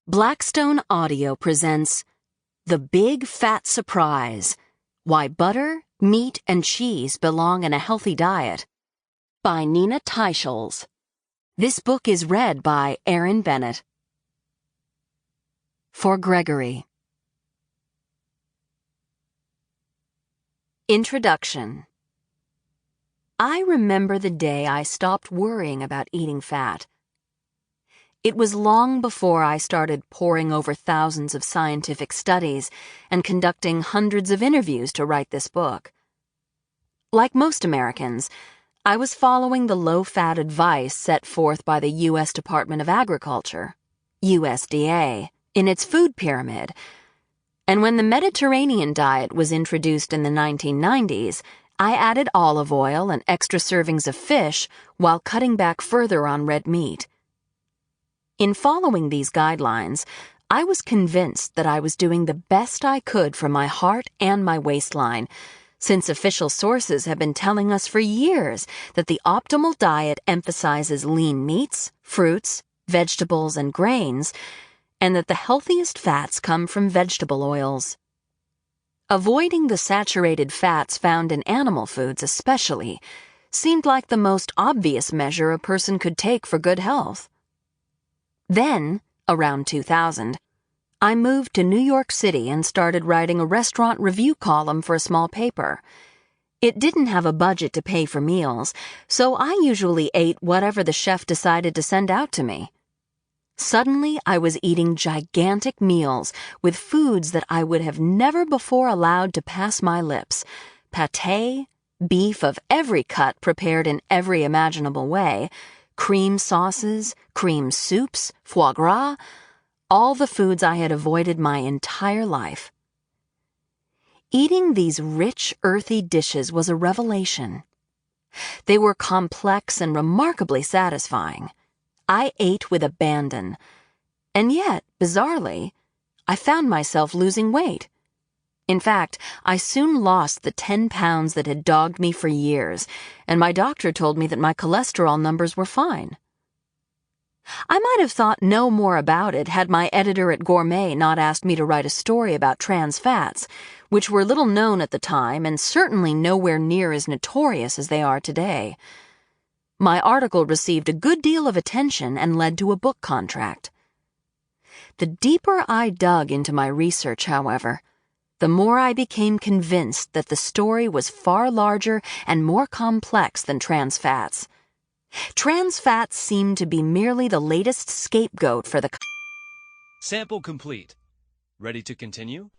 Blackstone Audio presents The Big Fat Surprise: Why Butter, Meat, and Cheese Belong in a Healthy Diet by Nina Teicholz. This book is read by Erin Bennett. For Gregory. Introduction. I remember the day I stopped worrying about eating fat. It was long before I started poring over thousands of scientific studies and conducting hundreds of interviews to write this book. Like most Americans, I was following the low-fat advice set forth by the U.S. Department of Agriculture, USDA, in its food pyramid. And when the Mediterranean diet was introduced in the 1990s, I added olive oil and extra servings of fish while cutting back further on red meat. In following these guidelines, I was convinced that I was doing the best I could for my heart and my waistline, since official sources have been telling us for years that the optimal diet emphasizes lean meats, fruits, vegetables, and grains, and that the healthiest fats come from vegetable oils. Avoiding the saturated fats found in animal foods especially seemed like the most obvious measure a person could take for good health. Then, around 2000, I moved to New York City and started writing a restaurant review column for a small paper. It didn't have a budget to pay for meals, so I usually ate whatever the chef decided to send out to me. Suddenly, I was eating gigantic meals with foods that I would have never before allowed to pass my lips: pâté, beef of every cut prepared in every imaginable way, cream sauces, cream soups, foie gras, all the foods I had avoided my entire life. Eating these rich, earthy dishes was a revelation. They were complex and remarkably satisfying. I ate with abandon, and yet, bizarrely, I found myself losing weight. In fact, I soon lost the 10 pounds that had dogged me for years, and my doctor told me that my cholesterol numbers were fine. I might have thought no more about it had my editor at Gourmet not asked me to write a story about trans fats, which were little known at the time and certainly nowhere near as notorious as they are today. My article received a good deal of attention and led to a book contract. The deeper I dug into my research, however, the more I became convinced that the story was far larger and more complex than trans fats. Trans fats seemed to be merely the latest scapegoat for the... Sample complete. Ready to continue?